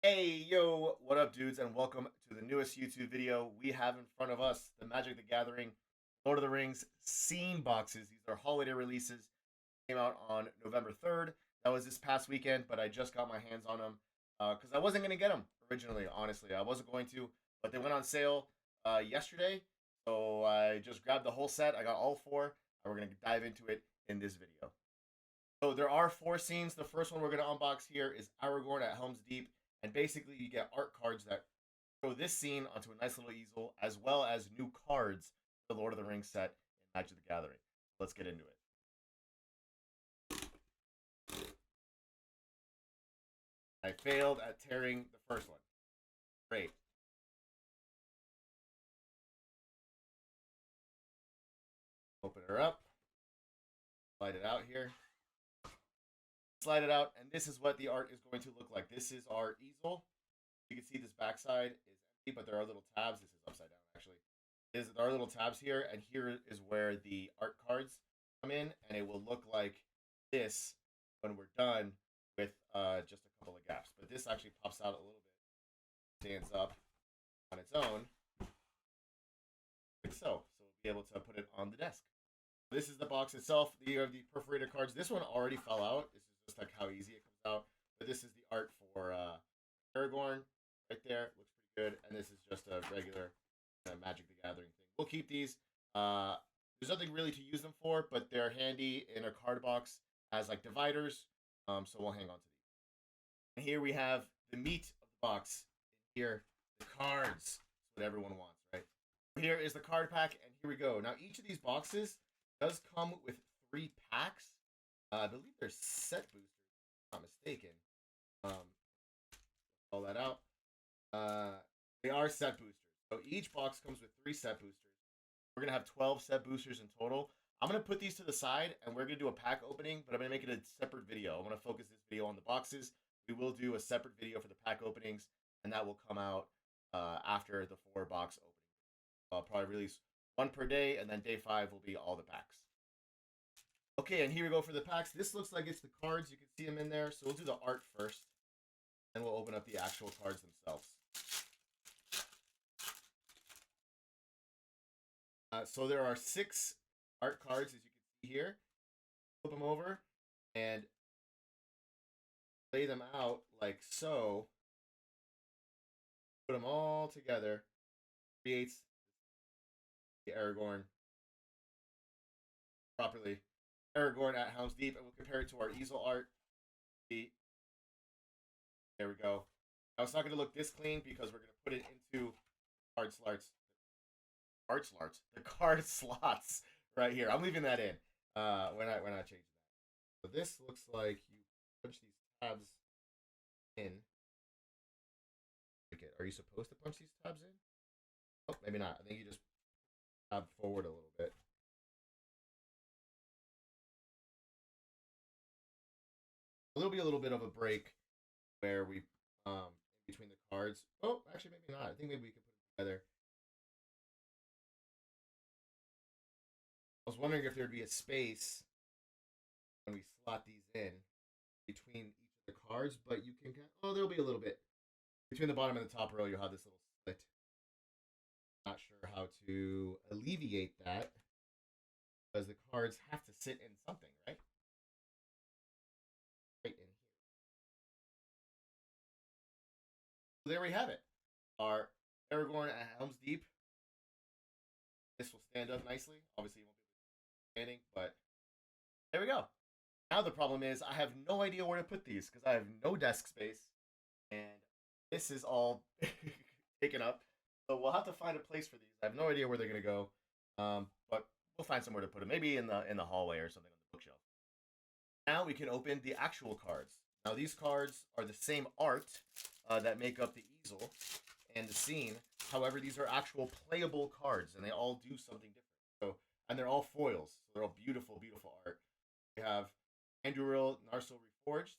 Hey, yo, what up, dudes, and welcome to the newest YouTube video we have in front of us, the Magic the Gathering Lord of the Rings scene boxes. These are holiday releases, came out on November 3rd. That was this past weekend, but I just got my hands on them because I wasn't going to get them originally, honestly. I wasn't going to, but they went on sale yesterday, so I just grabbed the whole set. I got all four, and we're going to dive into it in this video. So there are four scenes. The first one we're going to unbox here is Aragorn at Helm's Deep. And basically, you get art cards that show this scene onto a nice little easel, as well as new cards for the Lord of the Rings set in Magic the Gathering. Let's get into it. I failed at tearing the first one. Great. Open her up. Slide it out here. Slide it out, and this is what the art is going to look like. This is our easel. You can see this backside is empty, but there are little tabs. This is upside down, actually. There are little tabs here, and here is where the art cards come in, and it will look like this when we're done with just a couple of gaps. But this actually pops out a little bit, stands up on its own, like so. So we'll be able to put it on the desk. This is the box itself. You have the perforated cards. This one already fell out. This is just like how easy it comes out. But this is the art for Aragorn right there. Looks pretty good. And this is just a regular Magic the Gathering thing. We'll keep these. There's nothing really to use them for, but they're handy in a card box as like dividers. So we'll hang on to these. And here we have the meat of the box. Here, the cards. That's what everyone wants, right? Here is the card pack, and here we go. Now, each of these boxes does come with 3 packs. I believe they're set boosters, if I'm not mistaken. Call that out. They are set boosters. So each box comes with 3 set boosters. We're going to have 12 set boosters in total. I'm going to put these to the side, and we're going to do a pack opening, but I'm going to make it a separate video. I'm going to focus this video on the boxes. We will do a separate video for the pack openings, and that will come out after the 4 box opening. I'll probably release one per day, and then day 5 will be all the packs. Okay, and here we go for the packs. This looks like it's the cards. You can see them in there. So we'll do the art first, and we'll open up the actual cards themselves. So there are 6 art cards, as you can see here. Flip them over and lay them out like so. Put them all together. Creates the Aragorn properly. Aragorn at Helm's Deep, and we'll compare it to our easel art. There we go. Now it's not going to look this clean because we're going to put it into card slots. The card slots right here. I'm leaving that in when I change that. So this looks like you punch these tabs in. Are you supposed to punch these tabs in? Oh, maybe not. I think you just tab forward a little bit. There'll be a little bit of a break where we in between the cards. Oh, actually maybe not. I think maybe we can put it together. I was wondering if there'd be a space when we slot these in between each of the cards, but you can there'll be a little bit. Between the bottom and the top row, you'll have this little slit. Not sure how to alleviate that because the cards have to sit in something, right? Right in here. So there we have it. Our Aragorn at Helm's Deep. This will stand up nicely. Obviously, it won't be standing, but there we go. Now the problem is I have no idea where to put these because I have no desk space, and this is all taken up. So we'll have to find a place for these. I have no idea where they're gonna go, but we'll find somewhere to put them. Maybe in the hallway or something on the bookshelf. Now we can open the actual cards. Now these cards are the same art that make up the easel and the scene. However, these are actual playable cards, and they all do something different. So, and they're all foils. So they're all beautiful, beautiful art. We have Anduril Narsil Reforged,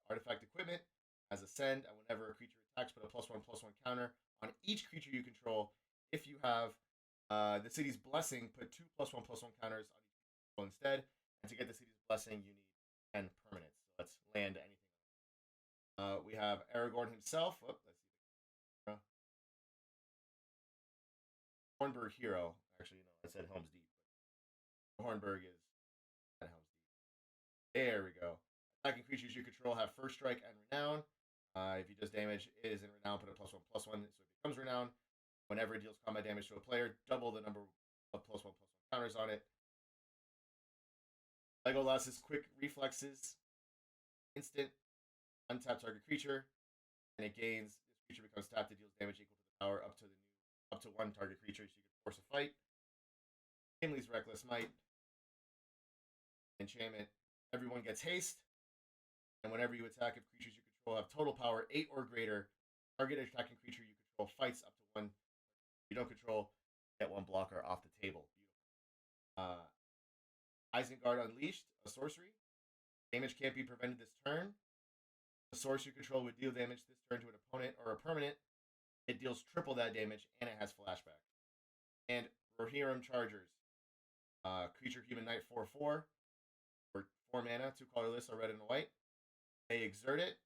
artifact equipment, has Ascend, and whenever a creature attacks, put a +1/+1 counter on each creature you control. If you have the city's blessing, put 2 +1/+1 counters on each creature instead. And to get the city's blessing, you need 10 permanents. So let's land anything. We have Aragorn himself. Oh, let's see. Hornburg Hero. Actually, no, I said Helm's Deep. Hornburg is at Helm's Deep. There we go. Attacking creatures you control have first strike and renown. If he does damage, it is in renown, put a +1/+1, so it becomes renown. Whenever it deals combat damage to a player, double the number of +1/+1 counters on it. Legolas's quick reflexes, instant, untap target creature, and it gains. This creature becomes tapped. It deals damage equal to the power up to one target creature, so you can force a fight. Gimli's Reckless Might, enchantment. Everyone gets haste, and whenever you attack, if creatures you control have total power 8 or greater, target attacking creature you control fights up to one. You don't control, get one blocker off the table. Beautiful. Isengard Unleashed, a sorcery. Damage can't be prevented this turn. The source you control would deal damage this turn to an opponent or a permanent. It deals triple that damage, and it has flashback. And Rohirrim Chargers. Creature Human Knight 4/4. For 4 mana, 2 colorless, a red and a white. They exert it.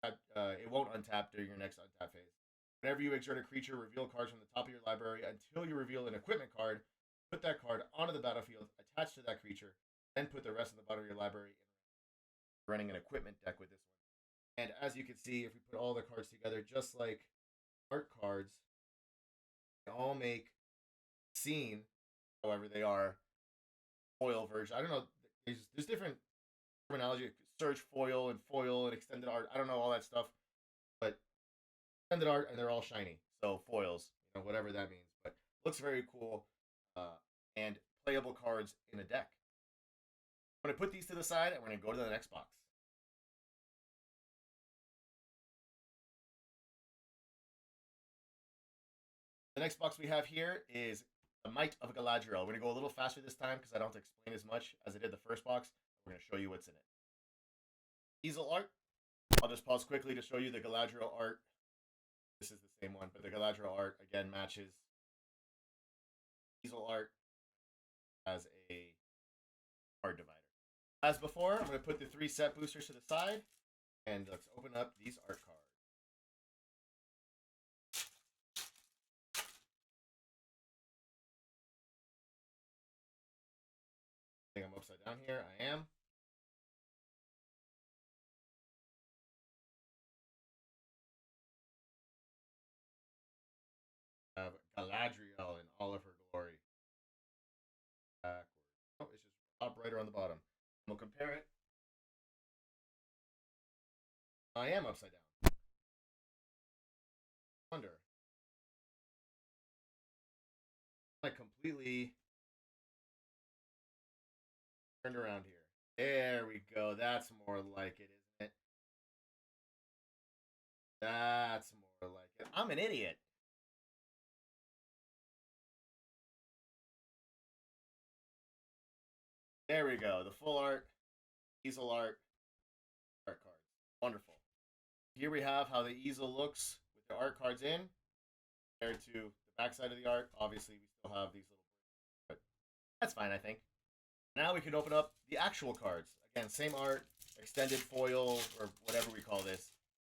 If you untap, it won't untap during your next untap phase. Whenever you exert a creature, reveal cards from the top of your library until you reveal an equipment card. Put that card onto the battlefield, attached to that creature, then put the rest of the bottom of your library in. Running an equipment deck with this one. And as you can see, if we put all the cards together, just like art cards, they all make scene, however they are, foil version. I don't know, there's different terminology, search foil and extended art. I don't know all that stuff, but extended art, and they're all shiny. So foils, whatever that means. But looks very cool, and playable cards in a deck. I'm going to put these to the side, and we're going to go to the next box. The next box we have here is the Might of Galadriel. We're going to go a little faster this time because I don't have to explain as much as I did the first box. We're going to show you what's in it. Easel art. I'll just pause quickly to show you the Galadriel art. This is the same one, but the Galadriel art, again, matches easel art as a card divider. As before, I'm going to put the 3 set boosters to the side, and let's open up these art cards. I think I'm upside down here. I am. I have Galadriel in all of her glory. Backwards. Oh, it's just top right or on the bottom. We'll compare it. I am upside down. Wonder. I completely turned around here. There we go. That's more like it, isn't it? That's more like it. I'm an idiot. There we go. The full art, easel art cards. Wonderful. Here we have how the easel looks with the art cards in compared to the backside of the art. Obviously, we still have these little, but that's fine, I think. Now we can open up the actual cards. Again, same art, extended foil, or whatever we call this.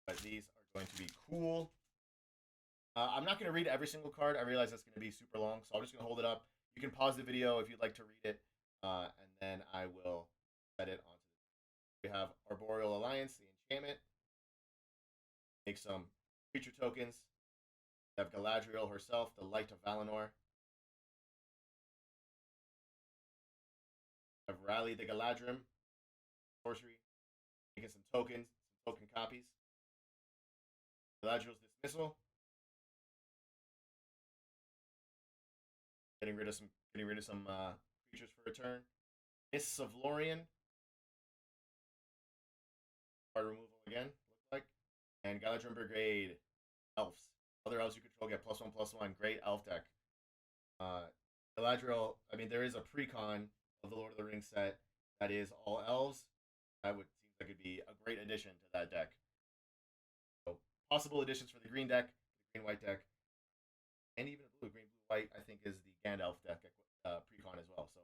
But these are going to be cool. I'm not going to read every single card. I realize that's going to be super long, so I'm just going to hold it up. You can pause the video if you'd like to read it, and then I will set it onto the. We have Arboreal Alliance, the enchantment. Make some creature tokens. We have Galadriel herself, the Light of Valinor. We have Rally the Galadrim, sorcery. Making some tokens, some token copies. Galadriel's Dismissal. Getting rid of some creatures for a turn. Mists of Lorien. Card removal again, looks like. And Galadrim Brigade. Elves. Other elves you control get +1/+1. Great elf deck. Galadriel, I mean, there is a precon of the Lord of the Rings set that is all elves. That would seem like it'd be a great addition to that deck. So, possible additions for the green deck, the green-white deck, and even a blue. Green-blue-white, I think, is the Gandalf deck precon as well. So,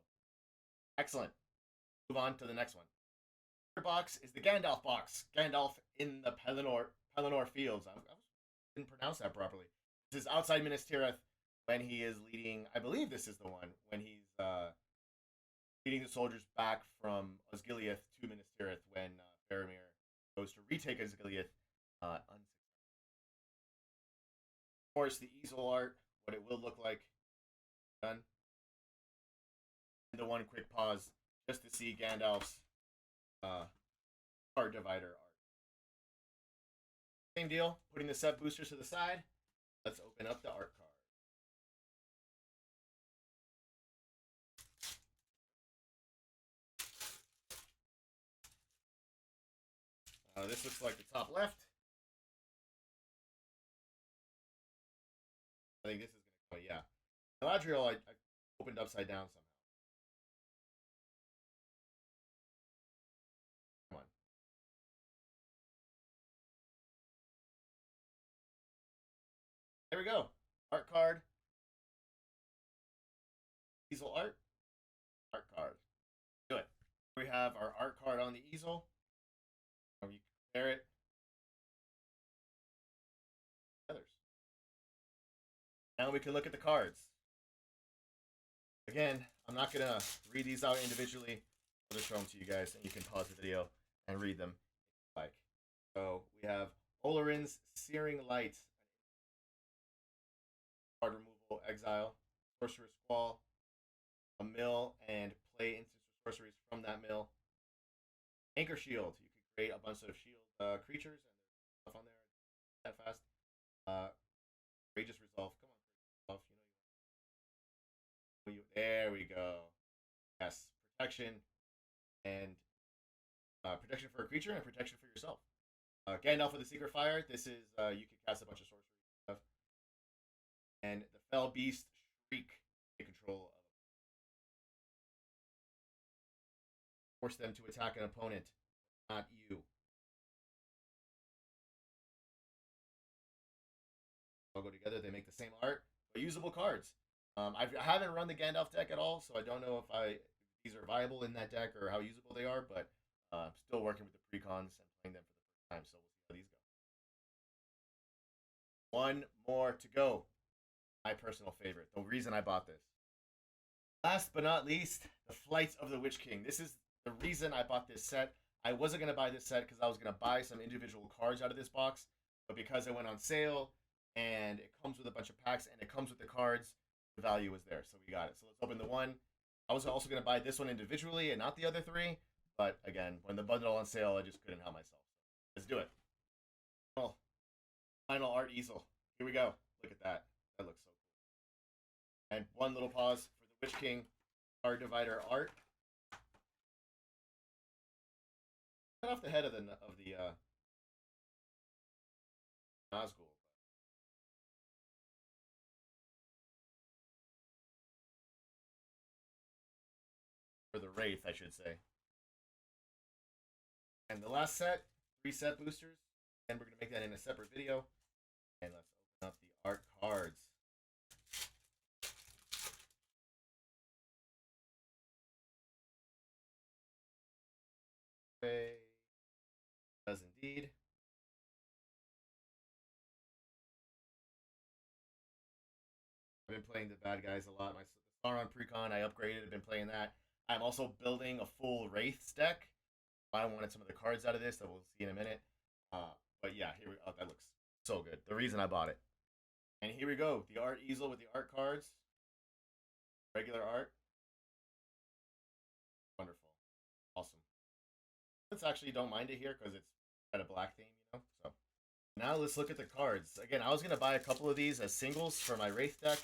excellent. Move on to the next one. box is the Gandalf box. Gandalf in the Pelennor Fields. I didn't pronounce that properly. This is outside Minas Tirith when he is leading. I believe this is the one when he's leading the soldiers back from Osgiliath to Minas Tirith when Faramir goes to retake Osgiliath. Of course, the easel art, what it will look like. Done. And the one quick pause just to see Gandalf's card divider art. Same deal, putting the set boosters to the side. Let's open up the art card. This looks like the top left. I think this is going to go, yeah. Galadriel, I opened upside down somehow. Come on. There we go. Art card. Easel art. Art card. Do it. We have our art card on the easel. You compare it. Others. Now we can look at the cards. Again, I'm not going to read these out individually. I'll just show them to you guys, and you can pause the video and read them if you like. So we have Olorin's Searing Light. Card removal, exile, Sorcerer's Squall, a mill, and play instants or sorceries from that mill. Anchor Shield. You can create a bunch of shield creatures, and there's stuff on there that fast. Courageous Resolve. Come on, Resolve. There we go. Yes, protection and protection for a creature and protection for yourself. Gandalf with the Secret Fire. This is you can cast a bunch of sorcery stuff. And the Fell Beast Shriek. Take control of. Force them to attack an opponent, not you. All go together. They make the same art, but usable cards. I haven't run the Gandalf deck at all, so I don't know if these are viable in that deck or how usable they are, but I'm still working with the precons and playing them for the first time, so we'll see how these go. One more to go. My personal favorite. The reason I bought this. Last but not least, the Flight of the Witch King. This is the reason I bought this set. I wasn't going to buy this set because I was going to buy some individual cards out of this box, but because it went on sale and it comes with a bunch of packs and it comes with the cards, the value was there, so we got it. So let's open the one. I was also going to buy this one individually and not the other three, but again, when the bundle on sale, I just couldn't help myself. Let's do it. Final art easel. Here we go. Look at that. That looks so cool. And one little pause for the Witch King card divider art. Cut off the head of the Nazgul. Or the Wraith, I should say. And the last set, 3 set boosters. And we're going to make that in a separate video. And let's open up the art cards. Okay. Does indeed. I've been playing the bad guys a lot. My Sauron Precon, I upgraded. I've been playing that. I'm also building a full Wraiths deck. I wanted some of the cards out of this that we'll see in a minute. But yeah, here we go. Oh, that looks so good. The reason I bought it. And here we go. The art easel with the art cards. Regular art. Wonderful. Awesome. Let's actually don't mind it here because it's got a black theme, you know. So now let's look at the cards. Again, I was going to buy a couple of these as singles for my Wraith deck.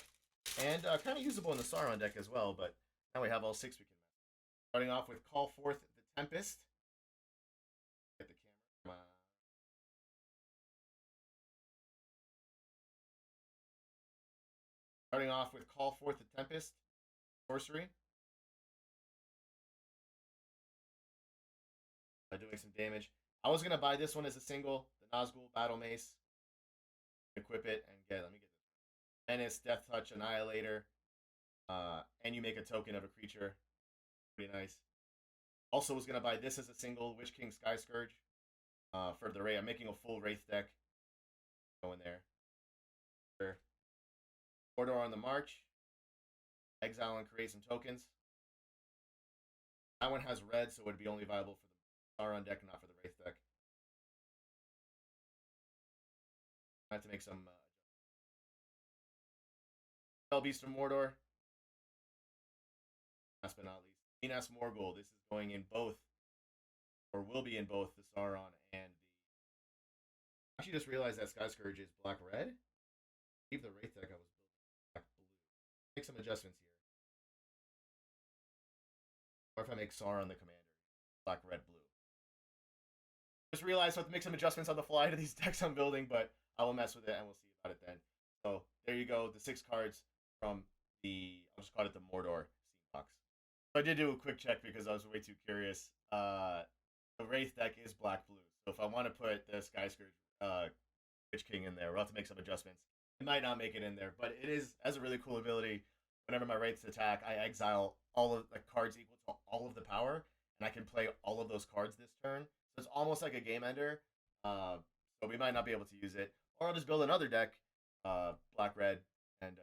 And kind of usable in the Sauron deck as well, but now we have all 6 we can match. Starting off with Call Forth the Tempest. Get the camera. Starting off with Call Forth the Tempest. Sorcery. Doing some damage. I was going to buy this one as a single. The Nazgul Battle Mace. Equip it and let me get this. Menace, Death Touch, Annihilator. And you make a token of a creature. Pretty nice. Also was gonna buy this as a single Witch King Sky Scourge for the Wraith. I'm making a full Wraith deck. Go in there. Mordor on the March. Exile and create some tokens. That one has red, so it would be only viable for the Sauron deck, not for the Wraith deck. I have to make some Spell Beast from Mordor. Last but not least, Minas Morgul. This is going in both, or will be in both the Sauron and the. I actually just realized that Sky Scourge is black red. Leave the Wraith deck I was building black blue. Make some adjustments here. Or if I make Sauron the commander, black red blue. Just realized I have to make some adjustments on the fly to these decks I'm building, but I will mess with it and we'll see about it then. So there you go, the 6 cards from the, I'll just call it the Mordor scene box. So I did do a quick check because I was way too curious. The Wraith deck is black blue, so if I want to put the Sky Scourge Witch King in there, we'll have to make some adjustments. It might not make it in there, but it is, as a really cool ability, whenever my Wraiths attack, I exile all of the cards equal to all of the power, and I can play all of those cards this turn. So it's almost like a game ender. So we might not be able to use it. Or I'll just build another deck, black-red, and see.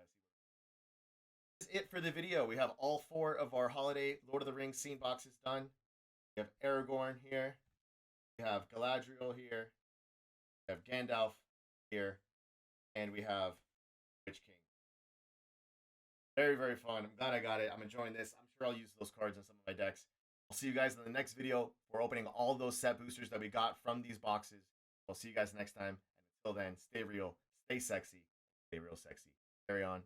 That's it for the video. We have all 4 of our holiday Lord of the Rings scene boxes done. We have Aragorn here. We have Galadriel here. We have Gandalf here. And we have Witch King. Very, very fun. I'm glad I got it. I'm enjoying this. I'm sure I'll use those cards in some of my decks. I'll see you guys in the next video. We're opening all those set boosters that we got from these boxes. I'll see you guys next time. And until then, stay real, stay sexy, stay real sexy. Carry on.